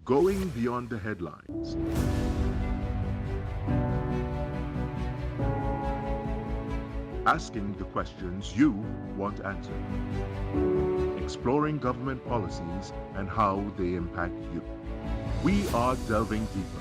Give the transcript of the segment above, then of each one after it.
Going beyond the headlines. Asking the questions you want answered. Exploring government policies and how they impact you. We are delving deeper.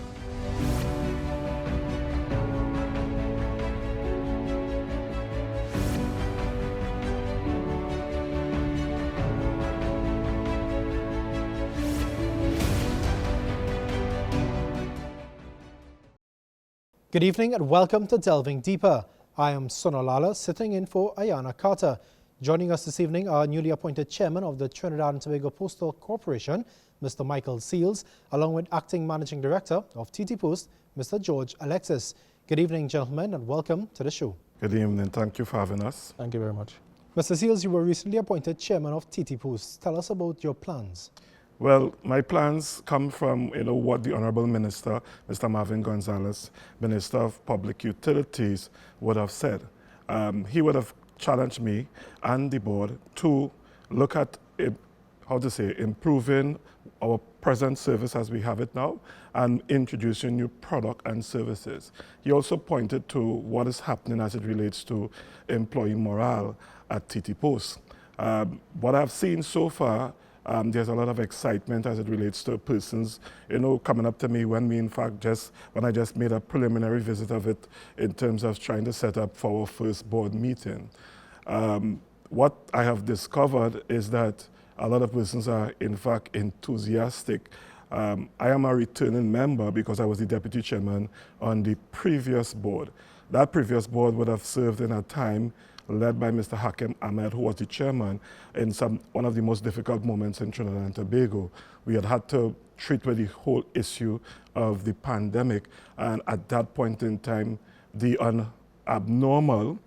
Good evening and welcome to Delving Deeper. I am Sonolala, sitting in for Ayana Carter. Joining us this evening are newly appointed chairman of the Trinidad and Tobago Postal Corporation, Mr. Michael Seals, along with acting managing director of TTPost, Mr. George Alexis. Good evening, gentlemen, and welcome to the show. Good evening. Thank you for having us. Thank you very much. Mr. Seals, you were recently appointed chairman of TTPost. Tell us about your plans. Well, my plans come from, what the Honorable Minister, Mr. Marvin Gonzalez, Minister of Public Utilities, would have said. He would have challenged me and the board to look at, improving our present service as we have it now and introducing new product and services. He also pointed to what is happening as it relates to employee morale at TTPost. What I've seen so far, there's a lot of excitement as it relates to persons, coming up to me when I just made a preliminary visit of it in terms of trying to set up for our first board meeting. What I have discovered is that a lot of persons are in fact enthusiastic. I am a returning member because I was the deputy chairman on the previous board. That previous board would have served in a time led by Mr. Hakim Ahmed, who was the chairman, in one of the most difficult moments in Trinidad and Tobago. We had to treat with the whole issue of the pandemic, and at that point in time, the abnormal,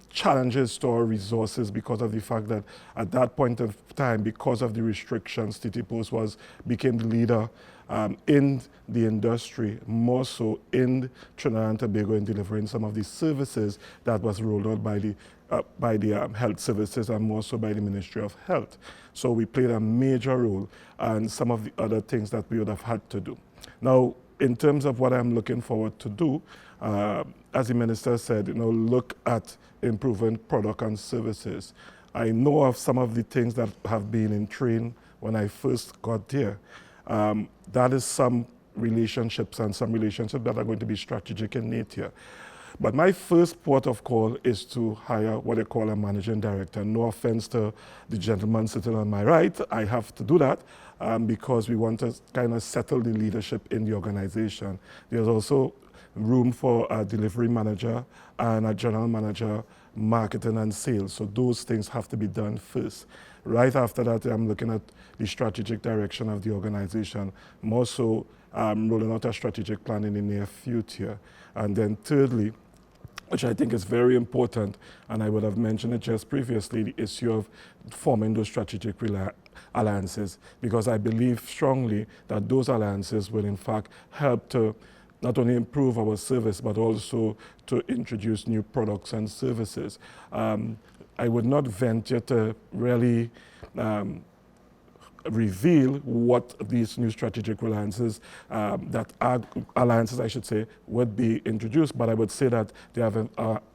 challenges to our resources because of the fact that at that point of time, because of the restrictions, TTPost became the leader in the industry, more so in Trinidad and Tobago, in delivering some of the services that was rolled out by the health services and more so by the Ministry of Health. So we played a major role and some of the other things that we would have had to do. Now, in terms of what I'm looking forward to do, as the minister said, look at improving product and services. I know of some of the things that have been in train when I first got there. That is some relationships that are going to be strategic in nature. But my first port of call is to hire what they call a managing director. No offense to the gentleman sitting on my right, I have to do that because we want to kind of settle the leadership in the organization. There's also room for a delivery manager and a general manager, marketing and sales. So those things have to be done first. Right after that, I'm looking at the strategic direction of the organization, more so rolling out a strategic plan in the near future. And then thirdly, which I think is very important, and I would have mentioned it just previously, the issue of forming those strategic alliances, because I believe strongly that those alliances will in fact help to not only improve our service, but also to introduce new products and services. I would not venture to really reveal what these new strategic alliances, would be introduced, but I would say that they have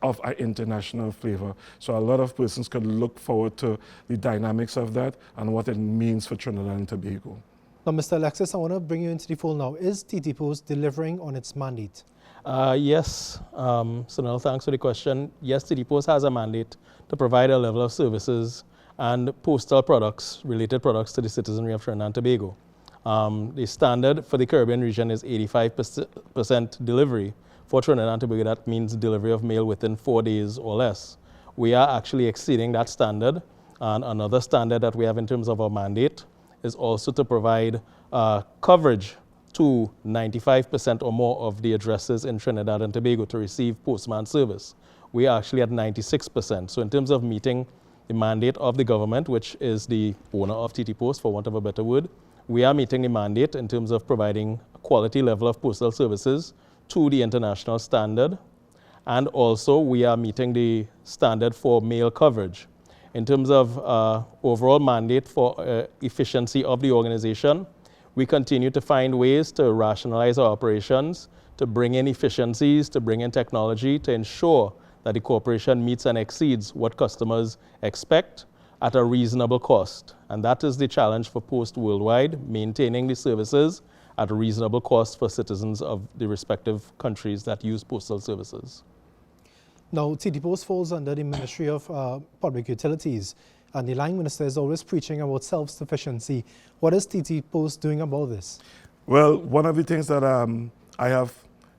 of an international flavor. So a lot of persons could look forward to the dynamics of that and what it means for Trinidad and Tobago. Now, Mr. Alexis, I want to bring you into the fold now. Is TTPost delivering on its mandate? Yes, Sunil, thanks for the question. Yes, TTPost has a mandate to provide a level of services and postal products, related products to the citizenry of Trinidad and Tobago. The standard for the Caribbean region is 85% delivery. For Trinidad and Tobago, that means delivery of mail within 4 days or less. We are actually exceeding that standard, and another standard that we have in terms of our mandate is also to provide coverage to 95% or more of the addresses in Trinidad and Tobago to receive postman service. We are actually at 96%. So in terms of meeting the mandate of the government, which is the owner of TTPost, for want of a better word, we are meeting the mandate in terms of providing a quality level of postal services to the international standard. And also we are meeting the standard for mail coverage. In terms of overall mandate for efficiency of the organization, we continue to find ways to rationalize our operations, to bring in efficiencies, to bring in technology, to ensure that the corporation meets and exceeds what customers expect at a reasonable cost. And that is the challenge for Post worldwide, maintaining the services at a reasonable cost for citizens of the respective countries that use postal services. Now, TTPost falls under the Ministry of Public Utilities, and the line minister is always preaching about self-sufficiency. What is TTPost doing about this? Well, one of the things that I have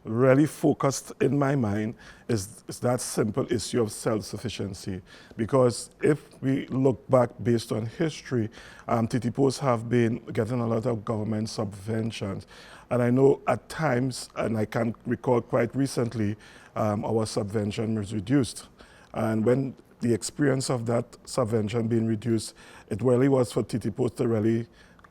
really focused in my mind is that simple issue of self-sufficiency. Because if we look back based on history, TTPost have been getting a lot of government subventions. And I know at times, and I can recall quite recently, our subvention was reduced. And when the experience of that subvention being reduced, it really was for TTPost to really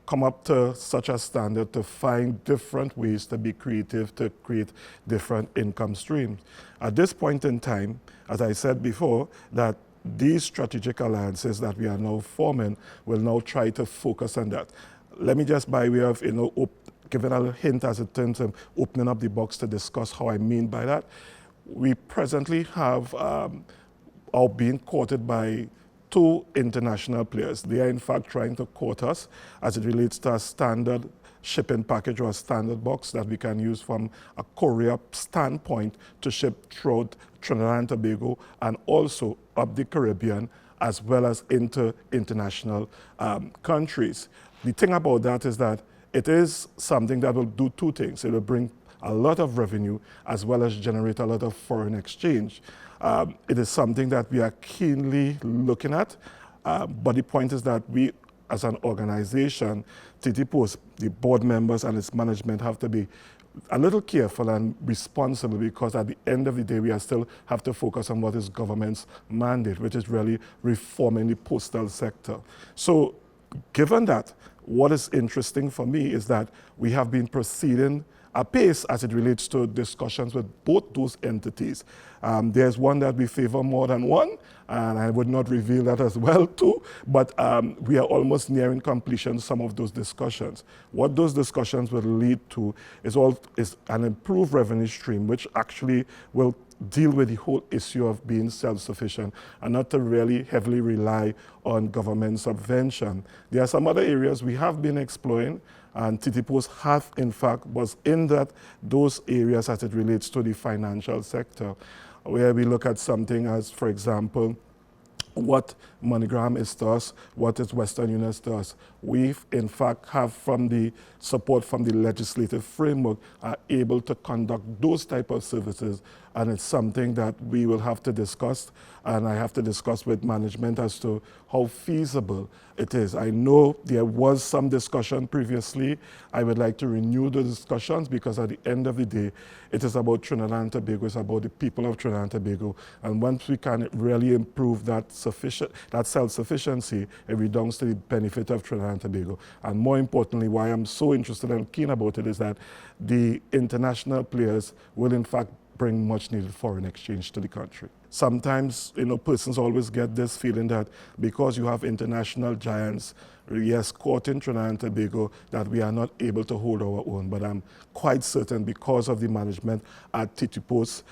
come up to such a standard to find different ways to be creative, to create different income streams. At this point in time, as I said before, that these strategic alliances that we are now forming will now try to focus on that. Let me just by way of, giving a little hint as it turns to opening up the box to discuss how I mean by that. We presently have are being courted by two international players. They are in fact trying to court us as it relates to a standard shipping package or a standard box that we can use from a courier standpoint to ship throughout Trinidad and Tobago and also up the Caribbean as well as into international countries. The thing about that is that it is something that will do two things. It will bring a lot of revenue as well as generate a lot of foreign exchange. It is something that we are keenly looking at, but the point is that we as an organization, TTPost, the board members and its management have to be a little careful and responsible because at the end of the day, we are still have to focus on what is government's mandate, which is really reforming the postal sector. So given that, what is interesting for me is that we have been proceeding apace as it relates to discussions with both those entities. There's one that we favor more than one, and I would not reveal that as well too, but we are almost nearing completion of some of those discussions. What those discussions will lead to is an improved revenue stream, which actually will deal with the whole issue of being self-sufficient and not to really heavily rely on government subvention. There are some other areas we have been exploring, and TTPost have, in fact, was in those areas as it relates to the financial sector, where we look at something as, for example, what MoneyGram is to us, what is Western Union to us. We, in fact, have from the support from the legislative framework, are able to conduct those type of services, and it's something that we will have to discuss, and I have to discuss with management as to how feasible it is. I know there was some discussion previously. I would like to renew the discussions because at the end of the day, it is about Trinidad and Tobago, it's about the people of Trinidad and Tobago, and once we can really improve that self-sufficiency, it redounds to the benefit of Trinidad and Tobago. And more importantly, why I'm so interested and keen about it is that the international players will in fact bring much needed foreign exchange to the country. Sometimes, persons always get this feeling that because you have international giants, yes, caught in Trinidad and Tobago, that we are not able to hold our own. But I'm quite certain because of the management at TTPost,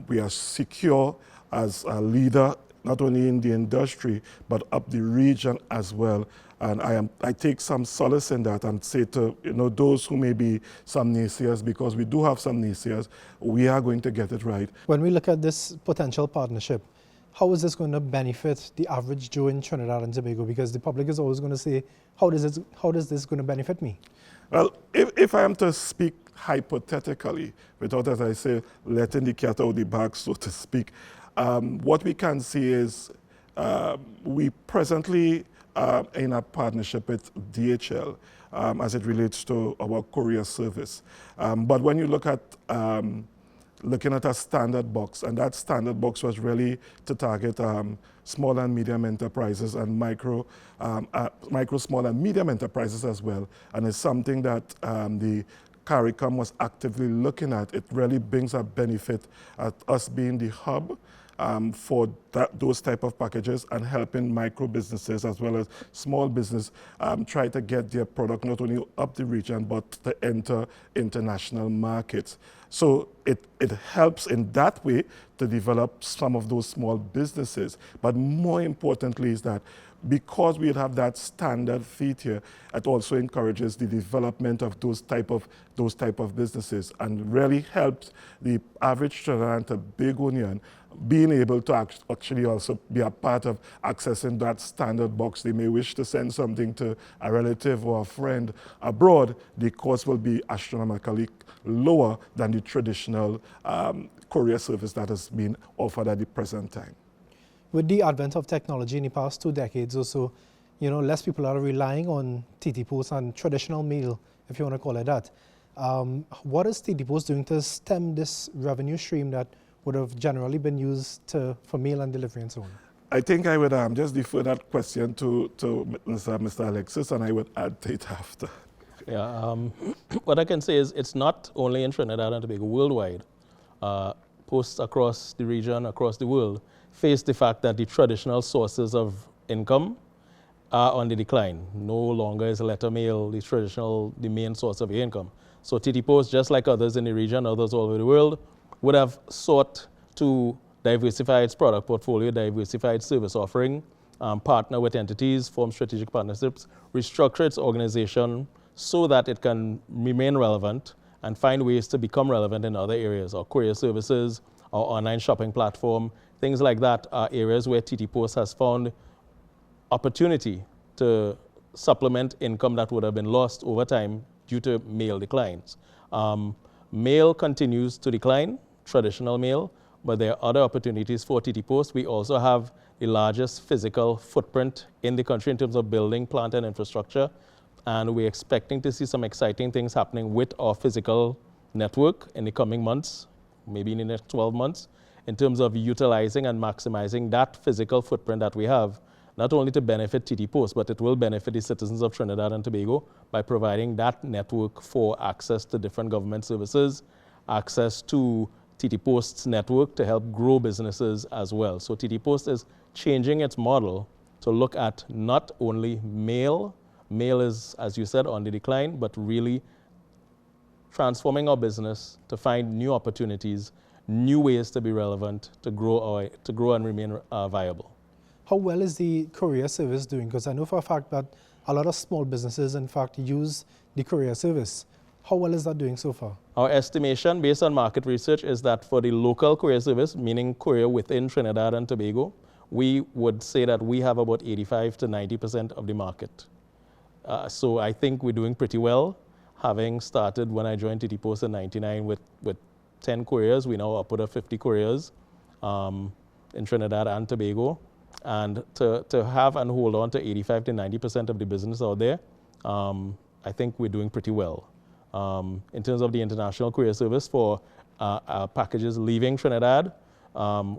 we are secure as a leader, not only in the industry, but up the region as well. And I take some solace in that and say to those who may be some naysayers, because we do have some naysayers, we are going to get it right. When we look at this potential partnership, how is this going to benefit the average Joe in Trinidad and Tobago? Because the public is always going to say, how is this going to benefit me? Well, if I am to speak hypothetically, without, as I say, letting the cat out of the bag, so to speak, what we can see is we presently in a partnership with DHL as it relates to our courier service. But when you look at looking at a standard box, and that standard box was really to target small and medium enterprises and micro, small and medium enterprises as well. And it's something that the CARICOM was actively looking at. It really brings a benefit at us being the hub for those type of packages and helping micro businesses as well as small business try to get their product not only up the region but to enter international markets. So it helps in that way to develop some of those small businesses. But more importantly is that because we have that standard feature, it also encourages the development of those type of businesses and really helps the average Trinidad and Tobagonian being able to actually also be a part of accessing that standard box. They may wish to send something to a relative or a friend abroad. The cost will be astronomically lower than the traditional courier service that has been offered at the present time. With the advent of technology in the past 2 decades or so, less people are relying on TTPost and traditional mail, if you want to call it that. What is TTPost doing to stem this revenue stream that would have generally been used for mail and delivery and so on? I think I would just defer that question to Mr. Alexis, and I would add to it after. Yeah, what I can say is it's not only in Trinidad and Tobago, worldwide. Posts across the region, across the world, face the fact that the traditional sources of income are on the decline. No longer is letter mail the main source of income. So TTPost, just like others in the region, others all over the world, would have sought to diversify its product portfolio, diversify its service offering, partner with entities, form strategic partnerships, restructure its organization so that it can remain relevant and find ways to become relevant in other areas, or courier services, or online shopping platform. Things like that are areas where TTPost has found opportunity to supplement income that would have been lost over time due to mail declines. Mail continues to decline, traditional mail, but there are other opportunities for TTPost. We also have the largest physical footprint in the country in terms of building, plant, and infrastructure. And we're expecting to see some exciting things happening with our physical network in the coming months, maybe in the next 12 months, in terms of utilizing and maximizing that physical footprint that we have, not only to benefit TTPost, but it will benefit the citizens of Trinidad and Tobago by providing that network for access to different government services, access to TTPost's network to help grow businesses as well. So TTPost is changing its model to look at not only mail. Mail is, as you said, on the decline, but really transforming our business to find new opportunities, new ways to be relevant, to grow and remain viable. How well is the courier service doing? Because I know for a fact that a lot of small businesses, in fact, use the courier service. How well is that doing so far? Our estimation, based on market research, is that for the local courier service, meaning courier within Trinidad and Tobago, we would say that we have about 85 to 90% of the market. So I think we're doing pretty well. Having started when I joined TTPost in '99 with 10 couriers, we now upward of 50 couriers in Trinidad and Tobago. And to have and hold on to 85 to 90% of the business out there, I think we're doing pretty well. In terms of the international courier service for packages leaving Trinidad,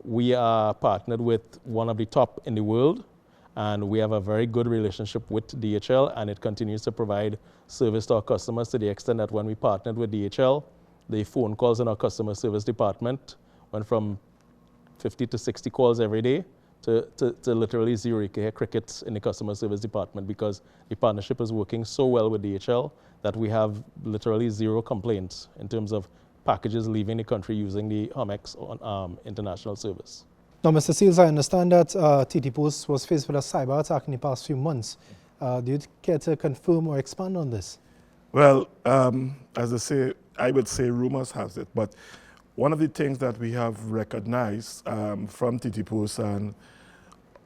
we are partnered with one of the top in the world, and we have a very good relationship with DHL, and it continues to provide service to our customers to the extent that when we partnered with DHL, the phone calls in our customer service department went from 50 to 60 calls every day to literally zero. You can hear crickets in the customer service department because the partnership is working so well with DHL that we have literally zero complaints in terms of packages leaving the country using the Humex international service. Now, Mr. Seals, I understand that TTPost was faced with a cyber attack in the past few months. Do you care to confirm or expand on this? Well, as I say, I would say rumors has it, but one of the things that we have recognized from TTPost and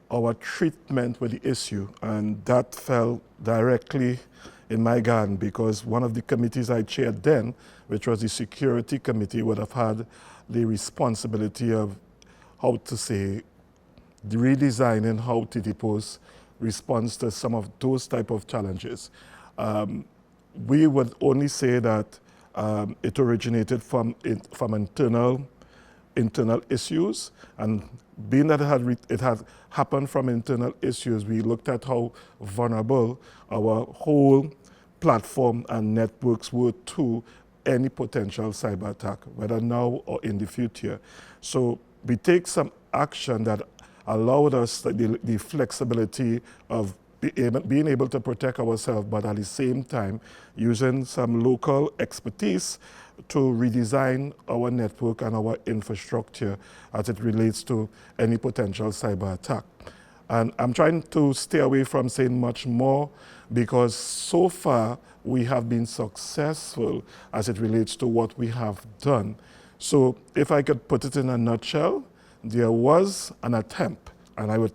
our treatment with the issue, and that fell directly in my garden because one of the committees I chaired then, which was the security committee, would have had the responsibility of, how to say, redesigning how TTPost responds to some of those type of challenges. We would only say that it originated from internal issues, and being that it had happened from internal issues, we looked at how vulnerable our whole platform and networks were to any potential cyber attack, whether now or in the future. So we take some action that allowed us the flexibility of being able to protect ourselves, but at the same time using some local expertise to redesign our network and our infrastructure as it relates to any potential cyber attack. And I'm trying to stay away from saying much more because so far we have been successful as it relates to what we have done. So if I could put it in a nutshell, there was an attempt, and I would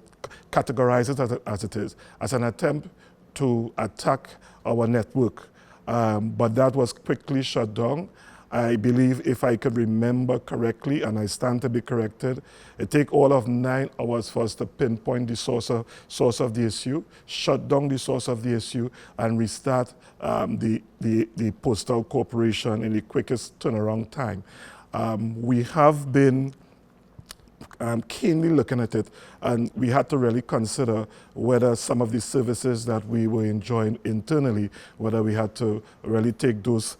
categorize it as it is, as an attempt to attack our network. But that was quickly shut down. I believe, if I could remember correctly, and I stand to be corrected, it took all of 9 hours for us to pinpoint the source of the issue, shut down the source of the issue, and restart the postal corporation in the quickest turnaround time. We have been keenly looking at it, and we had to really consider whether some of the services that we were enjoying internally, whether we had to really take those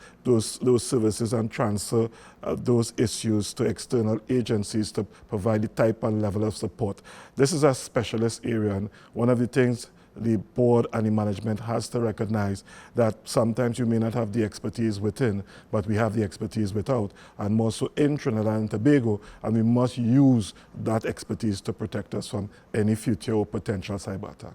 services and transfer those issues to external agencies to provide the type and level of support. This is a specialist area, and one of the things the board and the management has to recognize that sometimes you may not have the expertise within, but we have the expertise without, and more so in Trinidad and Tobago, and we must use that expertise to protect us from any future or potential cyber attack.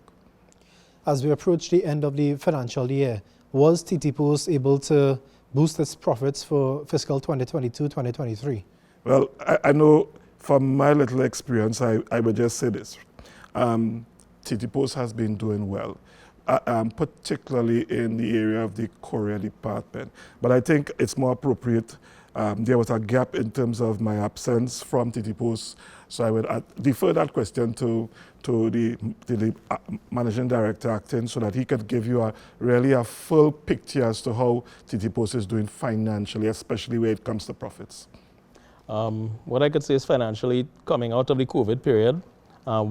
As we approach the end of the financial year, was TTPost able to boost its profits for fiscal 2022-2023? Well, I know from my little experience, I would just say this. TTPost has been doing well, particularly in the area of the courier department. But I think it's more appropriate. There was a gap in terms of my absence from TTPost, so I would defer that question to the managing director acting, so that he could give you really a full picture as to how TTPost is doing financially, especially when it comes to profits. What I could say is, financially, coming out of the COVID period,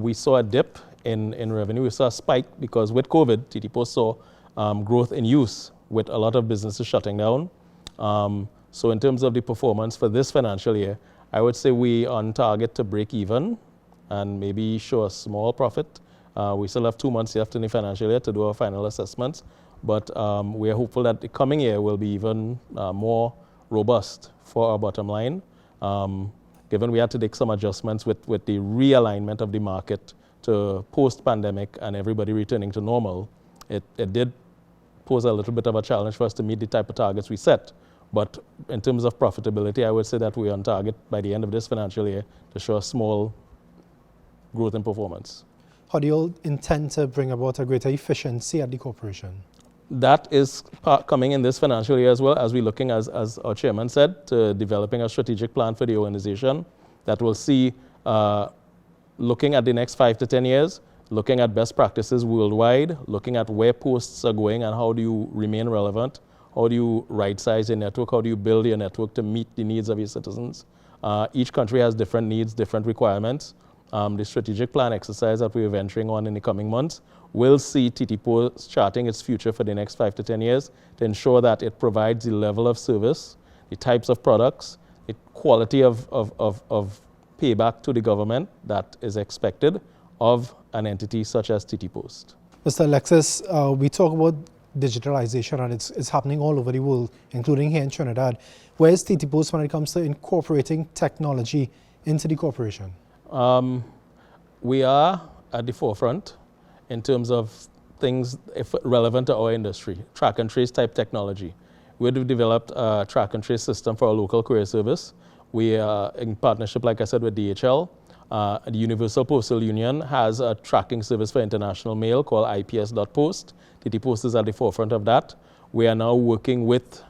we saw a dip in revenue. We saw a spike because with COVID, TTPost saw growth in use with a lot of businesses shutting down. So in terms of the performance for this financial year, I would say we are on target to break even and maybe show a small profit. We still have 2 months left in the financial year to do our final assessments, but we are hopeful that the coming year will be even more robust for our bottom line. Given we had to take some adjustments with the realignment of the market to post-pandemic and everybody returning to normal, it did pose a little bit of a challenge for us to meet the type of targets we set. But in terms of profitability, I would say that we're on target by the end of this financial year to show a small growth in performance. How do you intend to bring about a greater efficiency at the corporation? That is coming in this financial year as well, as we're looking, as our chairman said, to developing a strategic plan for the organization that will see looking at the next 5 to 10 years, looking at best practices worldwide, looking at where posts are going and how do you remain relevant, how do you right-size your network, how do you build your network to meet the needs of your citizens. Each country has different needs, different requirements. The strategic plan exercise that we're venturing on in the coming months will see TTPost charting its future for the next 5 to 10 years to ensure that it provides the level of service, the types of products, the quality of payback to the government that is expected of an entity such as TTPost. Mr. Alexis, we talk about digitalization, and it's happening all over the world, including here in Trinidad. Where is TTPost when it comes to incorporating technology into the corporation? We are at the forefront in terms of things relevant to our industry, track and trace type technology. We've developed a track and trace system for our local courier service. We are in partnership, like I said, with DHL. The Universal Postal Union has a tracking service for international mail called IPS.post. TTPost is at the forefront of that. We are now working with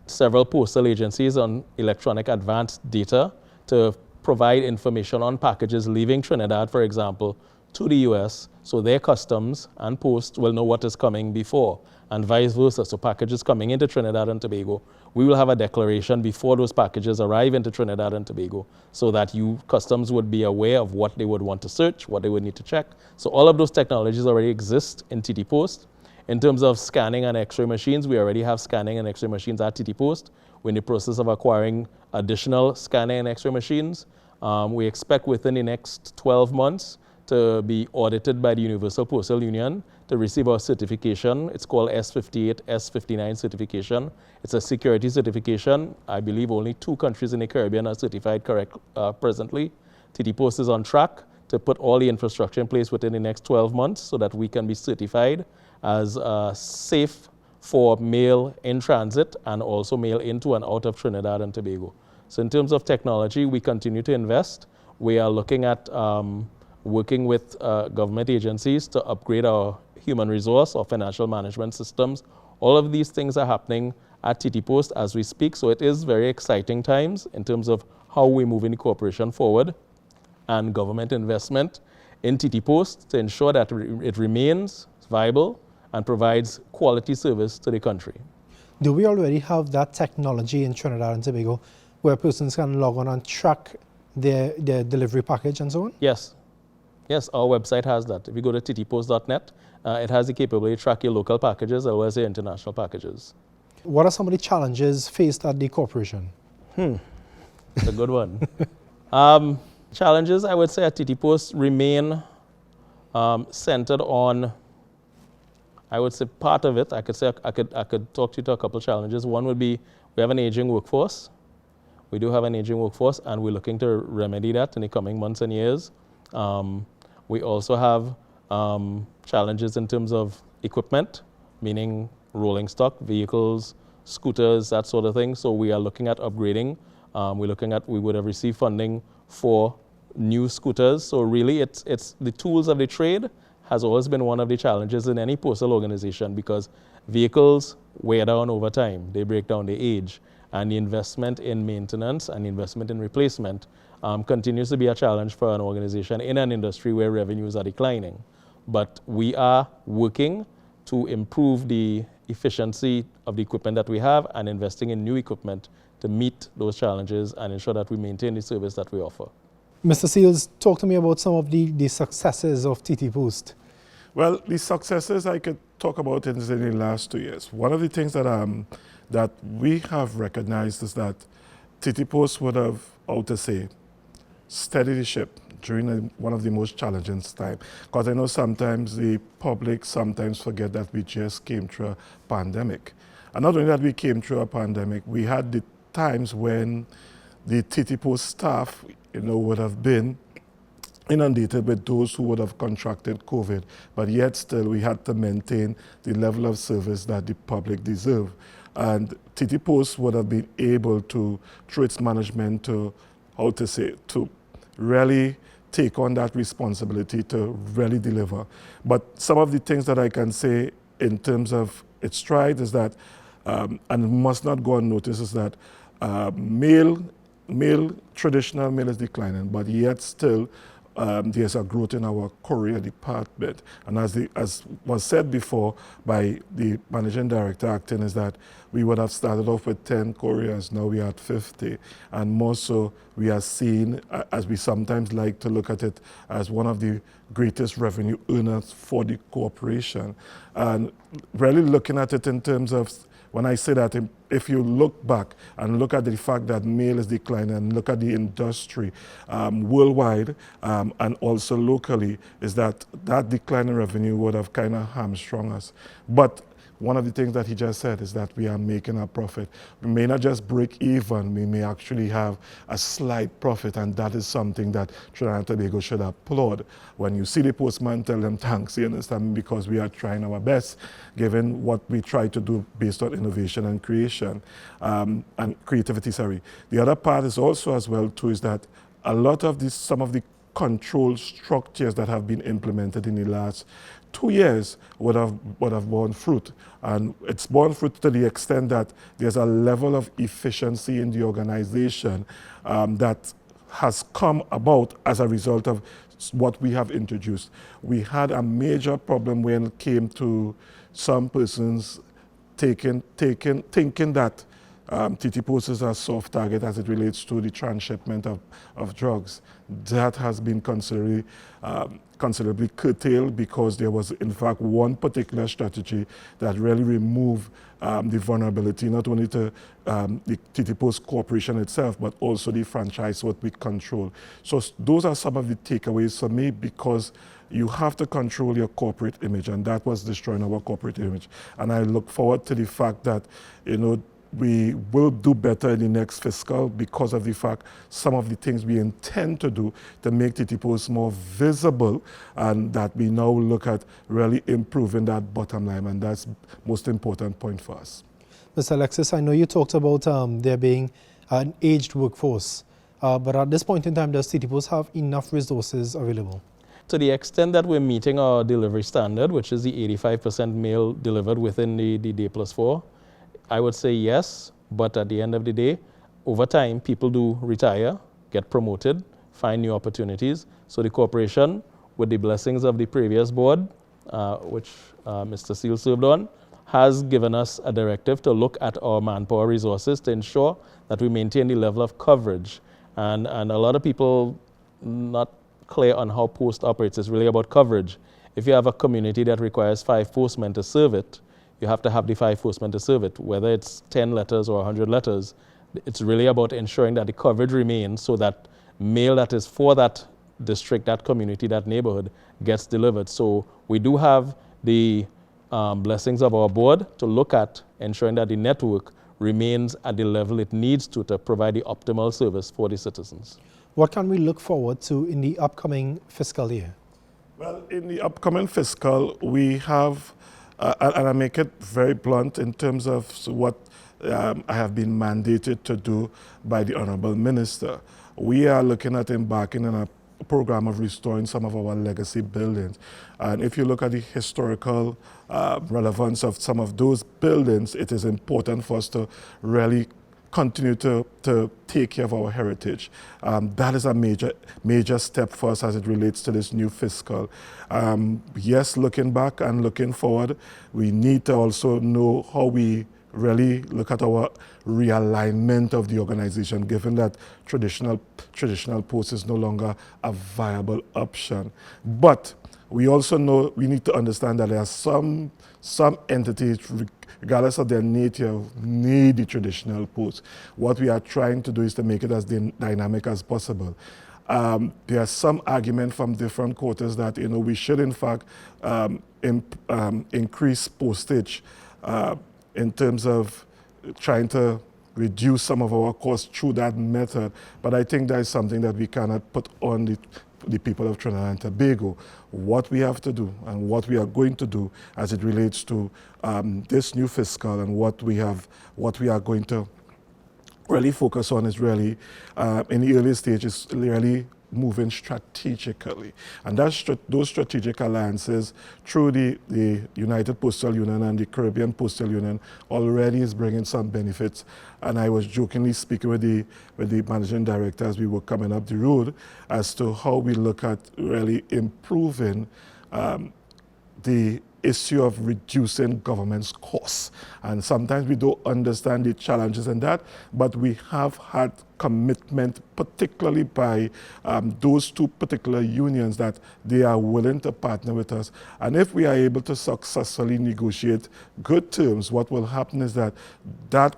several postal agencies on electronic advanced data to provide information on packages leaving Trinidad, for example, to the US, so their customs and post will know what is coming before, and vice versa. So packages coming into Trinidad and Tobago, we will have a declaration before those packages arrive into Trinidad and Tobago, so that customs would be aware of what they would want to search, what they would need to check. So all of those technologies already exist in TTPost. In terms of scanning and x-ray machines, we already have scanning and x-ray machines at TTPost. We're in the process of acquiring additional scanning and x-ray machines. We expect within the next 12 months to be audited by the Universal Postal Union to receive our certification. It's called S58, S59 certification. It's a security certification. I believe only 2 countries in the Caribbean are certified presently. TTPost is on track to put all the infrastructure in place within the next 12 months so that we can be certified as safe for mail in transit and also mail into and out of Trinidad and Tobago. So in terms of technology, we continue to invest. We are looking at working with government agencies to upgrade our human resource or financial management systems. All of these things are happening at TTPost as we speak. So it is very exciting times in terms of how we're moving the corporation forward and government investment in TTPost to ensure that it remains viable and provides quality service to the country. Do we already have that technology in Trinidad and Tobago where persons can log on and track their delivery package and so on? Yes. Yes, our website has that. If you go to ttpost.net, it has the capability to track your local packages as well as your international packages. What are some of the challenges faced at the corporation? It's a good one. Challenges, I would say, at TTPost remain centered on, I would say part of it, I could talk to you to a couple of challenges. One would be we have an aging workforce. We do have an aging workforce, and we're looking to remedy that in the coming months and years. We also have challenges in terms of equipment, meaning rolling stock, vehicles, scooters, that sort of thing. So we are looking at upgrading. We would have received funding for new scooters. So really it's the tools of the trade has always been one of the challenges in any postal organization because vehicles wear down over time. They break down, they age. And the investment in maintenance and investment in replacement continues to be a challenge for an organization in an industry where revenues are declining. But we are working to improve the efficiency of the equipment that we have and investing in new equipment to meet those challenges and ensure that we maintain the service that we offer. Mr. Seals, talk to me about some of the successes of TTPost. Well, the successes I could talk about in the last 2 years. One of the things that we have recognized is that TTPost would have, steadied the ship during one of the most challenging times. Because I know sometimes the public sometimes forget that we just came through a pandemic. And not only that we came through a pandemic, we had the times when the TTPost staff, would have been inundated with those who would have contracted COVID, but yet still we had to maintain the level of service that the public deserve. And TTPost would have been able to, through its management, to really take on that responsibility to really deliver. But some of the things that I can say in terms of its stride is that, and must not go unnoticed, is that traditional mail is declining, but yet still there's a growth in our courier department. And as was said before by the managing director acting, is that we would have started off with 10 couriers, now we are at 50. And more so, we are seen, as we sometimes like to look at it, as one of the greatest revenue earners for the corporation. And really looking at it in terms of, when I say that, if you look back and look at the fact that mail is declining and look at the industry worldwide and also locally, is that decline in revenue would have kind of hamstrung us. But one of the things that he just said is that we are making a profit. We may not just break even, we may actually have a slight profit, and that is something that Trinidad and Tobago should applaud. When you see the postman, tell them thanks, you understand, because we are trying our best, given what we try to do based on innovation and creation, and creativity, sorry. The other part is also as well too, is that a lot of some of the control structures that have been implemented in the last 2 years would have borne fruit. And it's borne fruit to the extent that there's a level of efficiency in the organization that has come about as a result of what we have introduced. We had a major problem when it came to some persons thinking that TTPost is a soft target as it relates to the transshipment of drugs. That has been considerably curtailed because there was, in fact, one particular strategy that really removed the vulnerability, not only to the TTPost corporation itself, but also the franchise, what we control. So those are some of the takeaways for me, because you have to control your corporate image, and that was destroying our corporate image. And I look forward to the fact that, we will do better in the next fiscal because of the fact some of the things we intend to do to make TTPost more visible, and that we now look at really improving that bottom line, and that's the most important point for us. Mr. Alexis, I know you talked about there being an aged workforce, but at this point in time, does TTPost have enough resources available? To the extent that we're meeting our delivery standard, which is the 85% mail delivered within the day plus 4, I would say yes, but at the end of the day, over time, people do retire, get promoted, find new opportunities. So the corporation, with the blessings of the previous board, which Mr. Seal served on, has given us a directive to look at our manpower resources to ensure that we maintain the level of coverage. And a lot of people not clear on how Post operates. It's really about coverage. If you have a community that requires 5 postmen to serve it, you have to have the 5 postmen to serve it. Whether it's 10 letters or 100 letters, it's really about ensuring that the coverage remains so that mail that is for that district, that community, that neighborhood gets delivered. So we do have the blessings of our board to look at ensuring that the network remains at the level it needs to provide the optimal service for the citizens. What can we look forward to in the upcoming fiscal year? Well, in the upcoming fiscal, we have, and I make it very blunt in terms of what I have been mandated to do by the Honorable Minister. We are looking at embarking on a program of restoring some of our legacy buildings. And if you look at the historical relevance of some of those buildings, it is important for us to really continue to take care of our heritage. That is a major step for us as it relates to this new fiscal. Yes, looking back and looking forward, we need to also know how we really look at our realignment of the organization, given that traditional post is no longer a viable option. But we also know we need to understand that there are some entities, regardless of their nature, need the traditional post. What we are trying to do is to make it as dynamic as possible. There are some argument from different quarters that we should in fact increase postage in terms of trying to reduce some of our costs through that method. But I think that is something that we cannot put on the people of Trinidad and Tobago. What we have to do and what we are going to do as it relates to this new fiscal and what we are going to really focus on is really, in the early stages, really moving strategically. And those strategic alliances through the United Postal Union and the Caribbean Postal Union already is bringing some benefits. And I was jokingly speaking with the managing director as we were coming up the road as to how we look at really improving the issue of reducing government's costs. And sometimes we don't understand the challenges in that, but we have had commitment, particularly by those 2 particular unions, that they are willing to partner with us. And if we are able to successfully negotiate good terms, what will happen is that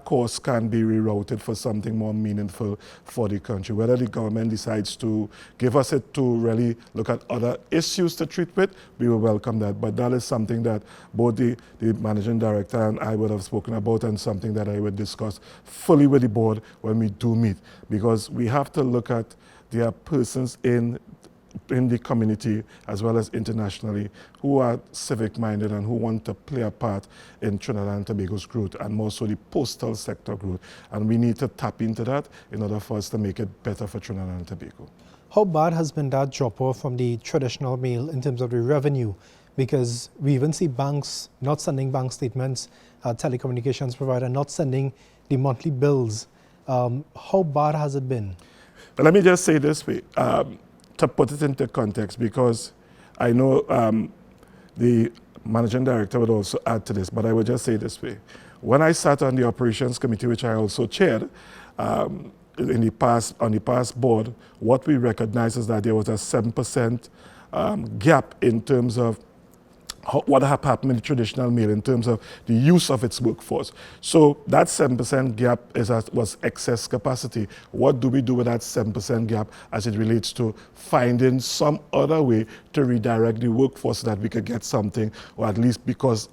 cost can be rerouted for something more meaningful for the country. Whether the government decides to give us it to really look at other issues to treat with, we will welcome that. But that is something that both the managing director and I would have spoken about, and something that I would discuss fully with the board when we do meet. Because we have to look at there are persons in the community as well as internationally who are civic-minded and who want to play a part in Trinidad and Tobago's growth, and more so the postal sector growth. And we need to tap into that in order for us to make it better for Trinidad and Tobago. How bad has been that drop-off from the traditional mail in terms of the revenue? Because we even see banks not sending bank statements, telecommunications provider not sending the monthly bills. How bad has it been? But let me just say this way, to put it into context, because I know the managing director would also add to this, but I would just say this way. When I sat on the operations committee, which I also chaired, on the past board, what we recognized is that there was a 7% gap in terms of what happened in the traditional mail in terms of the use of its workforce. So that 7% gap was excess capacity. What do we do with that 7% gap as it relates to finding some other way to redirect the workforce so that we could get something, or at least because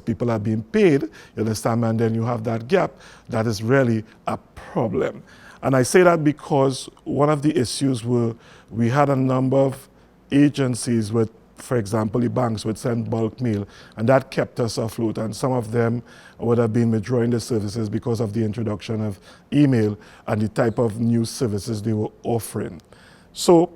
people are being paid, you understand, and then you have that gap, that is really a problem. And I say that because one of the issues were we had a number of agencies with, for example, the banks would send bulk mail, and that kept us afloat. And some of them would have been withdrawing the services because of the introduction of email and the type of new services they were offering. So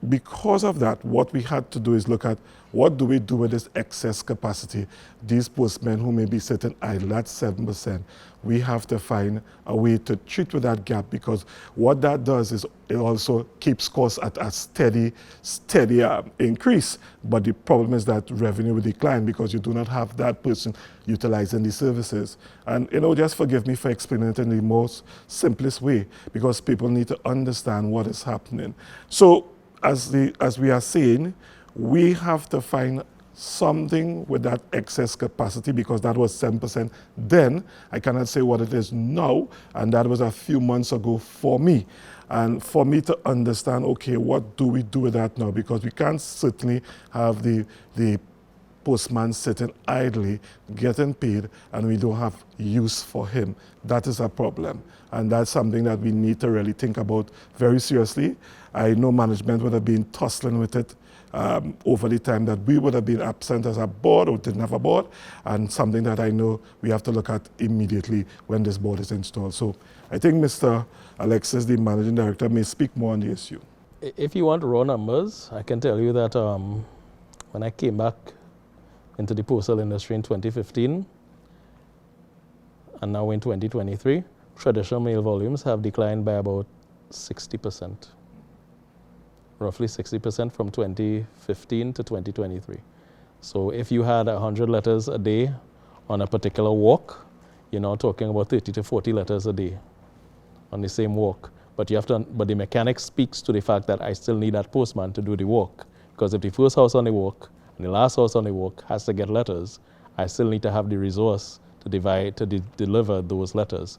because of that, what we had to do is look at what do we do with this excess capacity, these postmen who may be sitting idle, that's 7%. We have to find a way to treat with that gap, because what that does is it also keeps costs at a steady increase. But the problem is that revenue will decline because you do not have that person utilizing the services. And just forgive me for explaining it in the most simplest way, because people need to understand what is happening. So as we are saying, we have to find something with that excess capacity, because that was 7% then. I cannot say what it is now, and that was a few months ago for me. And for me to understand, okay, what do we do with that now? Because we can't certainly have the postman sitting idly, getting paid, and we don't have use for him. That is a problem. And that's something that we need to really think about very seriously. I know management would have been tussling with it over the time that we would have been absent as a board or didn't have a board, and something that I know we have to look at immediately when this board is installed. So I think Mr. Alexis, the managing director, may speak more on the issue. If you want raw numbers, I can tell you that when I came back into the postal industry in 2015, and now in 2023, traditional mail volumes have declined by about 60%. Roughly 60% from 2015 to 2023. So if you had 100 letters a day on a particular walk, you're now talking about 30 to 40 letters a day on the same walk. But the mechanic speaks to the fact that I still need that postman to do the walk. Because if the first house on the walk and the last house on the walk has to get letters, I still need to have the resource to deliver those letters.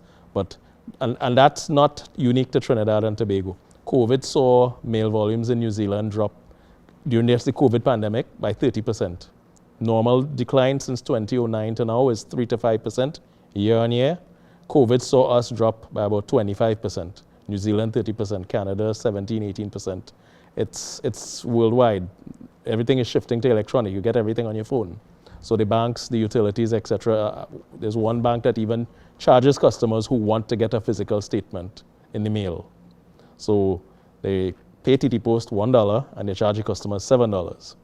And that's not unique to Trinidad and Tobago. COVID saw mail volumes in New Zealand drop during the COVID pandemic by 30%. Normal decline since 2009 to now is 3 to 5% year on year. COVID saw us drop by about 25%. New Zealand 30%, Canada 17, 18%. It's worldwide. Everything is shifting to electronic. You get everything on your phone. So the banks, the utilities, etc. There's one bank that even charges customers who want to get a physical statement in the mail. So they pay TTPost $1 and they charge the customers $7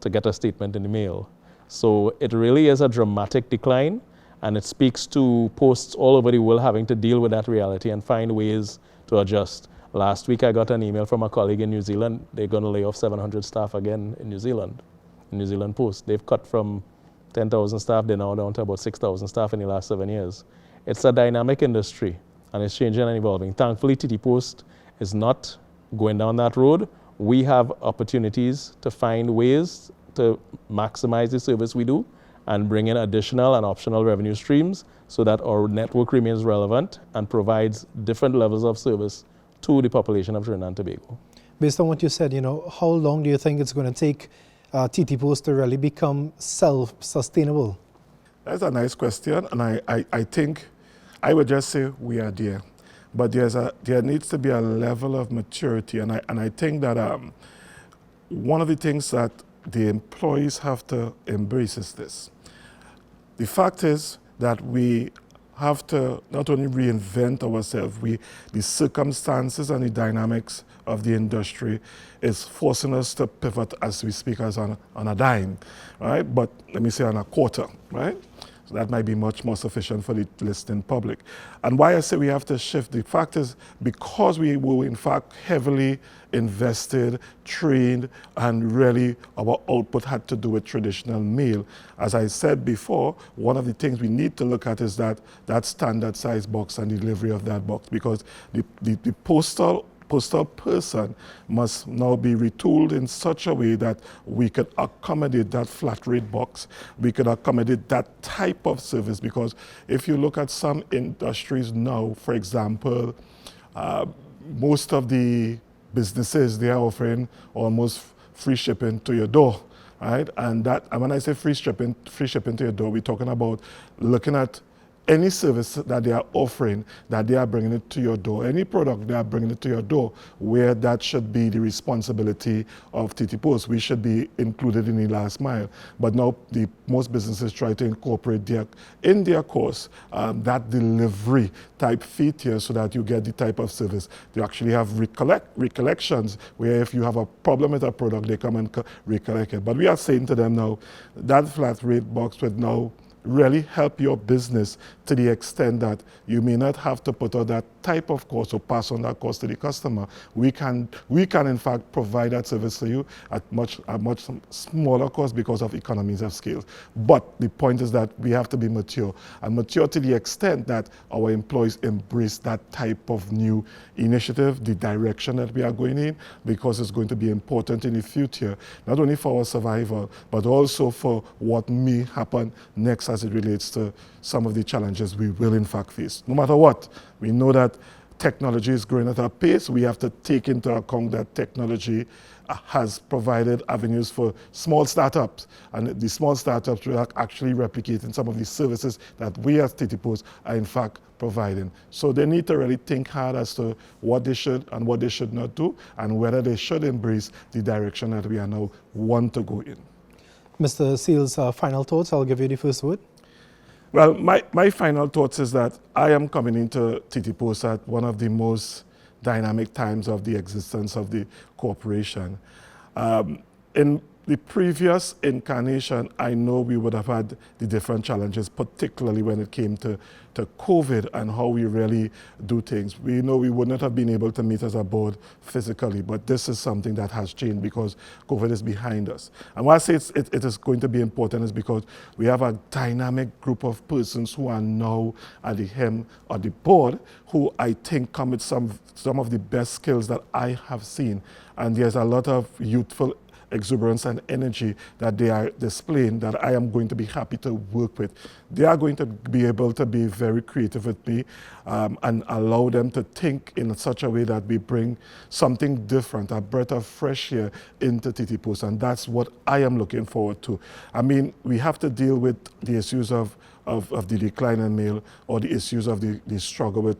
to get a statement in the mail. So it really is a dramatic decline, and it speaks to posts all over the world having to deal with that reality and find ways to adjust. Last week I got an email from a colleague in New Zealand. They're going to lay off 700 staff again in New Zealand Post. They've cut from 10,000 staff, they're now down to about 6,000 staff in the last 7 years. It's a dynamic industry, and it's changing and evolving. Thankfully, TTPost is not going down that road. We have opportunities to find ways to maximize the service we do and bring in additional and optional revenue streams so that our network remains relevant and provides different levels of service to the population of Trinidad and Tobago. Based on what you said, how long do you think it's going to take TTPost to really become self-sustainable? That's a nice question, and I think I would just say we are there. But there needs to be a level of maturity, and I think that one of the things that the employees have to embrace is this. The fact is that we have to not only reinvent ourselves, the circumstances and the dynamics of the industry is forcing us to pivot, as we speak, as on a dime, right? But let me say on a quarter, right? So that might be much more sufficient for the listening public. And why I say we have to shift, the fact is because we were in fact heavily invested, trained, and really our output had to do with traditional mail. As I said before, one of the things we need to look at is that standard size box and delivery of that box, because the postal person must now be retooled in such a way that we could accommodate that flat rate box, we could accommodate that type of service. Because if you look at some industries now, for example, most of the businesses, they are offering almost free shipping to your door, right? And when I say free shipping to your door, we're talking about looking at any service that they are offering, that they are bringing it to your door, any product they are bringing it to your door, where that should be the responsibility of TTPost. We should be included in the last mile. But now most businesses try to incorporate in their course that delivery type feature so that you get the type of service. They actually have recollections where if you have a problem with a product, they come and recollect it. But we are saying to them now, that flat rate box would now really help your business to the extent that you may not have to put out that type of cost or pass on that cost to the customer. We can in fact provide that service to you at much smaller cost because of economies of scale. But the point is that we have to be mature, and mature to the extent that our employees embrace that type of new initiative, the direction that we are going in, because it's going to be important in the future, not only for our survival, but also for what may happen next as it relates to some of the challenges we will in fact face. No matter what, we know that technology is growing at a pace. We have to take into account that technology has provided avenues for small startups, and the small startups will actually replicate in some of the services that we as TTPost are in fact providing. So they need to really think hard as to what they should and what they should not do, and whether they should embrace the direction that we are now want to go in. Mr. Seals, final thoughts? I'll give you the first word. Well, my final thoughts is that I am coming into TTPost at one of the most dynamic times of the existence of the corporation. In the previous incarnation, I know we would have had the different challenges, particularly when it came to COVID and how we really do things. We know we would not have been able to meet as a board physically, but this is something that has changed because COVID is behind us. And why I say it is going to be important is because we have a dynamic group of persons who are now at the helm of the board, who I think come with some of the best skills that I have seen. And there's a lot of youthful exuberance and energy that they are displaying that I am going to be happy to work with. They are going to be able to be very creative with me and allow them to think in such a way that we bring something different, a breath of fresh air into TTPost, and that's what I am looking forward to. I mean, we have to deal with the issues of the decline in mail, or the issues of the struggle with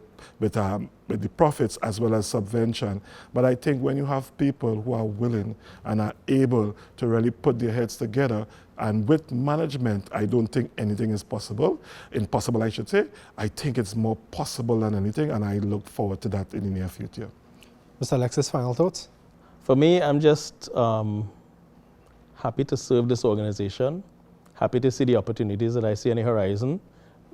the profits as well as subvention. But I think when you have people who are willing and are able to really put their heads together, and with management, I don't think anything is possible. Impossible, I should say. I think it's more possible than anything, and I look forward to that in the near future. Mr. Alexis, final thoughts? For me, I'm just happy to serve this organization, happy to see the opportunities that I see on the horizon,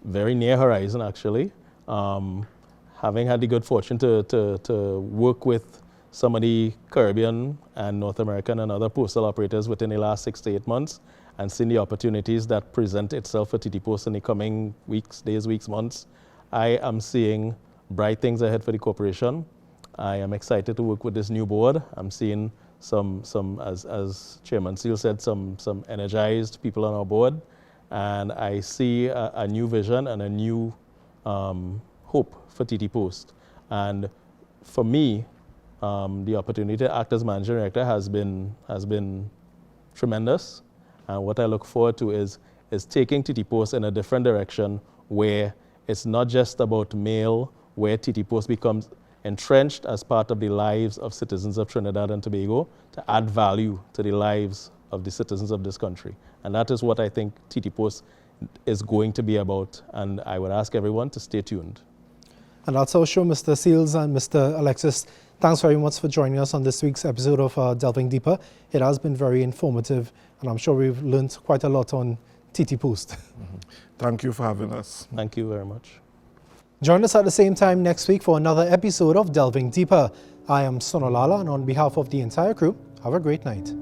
very near horizon actually. Having had the good fortune to work with some of the Caribbean and North American and other postal operators within the last 6 to 8 months, and seeing the opportunities that present itself for TTPost in the coming weeks, months, I am seeing bright things ahead for the corporation. I am excited to work with this new board. I'm seeing some as Chairman Seal said, some energized people on our board, and I see a new vision and a new hope for TTPost. And for me, the opportunity to act as managing director has been tremendous. And what I look forward to is taking TTPost in a different direction, where it's not just about mail, where TTPost becomes entrenched as part of the lives of citizens of Trinidad and Tobago to add value to the lives of the citizens of this country. And that is what I think TTPost is going to be about. And I would ask everyone to stay tuned. And that's our show, Mr. Seals and Mr. Alexis. Thanks very much for joining us on this week's episode of Delving Deeper. It has been very informative, and I'm sure we've learned quite a lot on TTPost. Thank you for having us. Thank you very much. Join us at the same time next week for another episode of Delving Deeper. I am Sonolala, and on behalf of the entire crew, have a great night.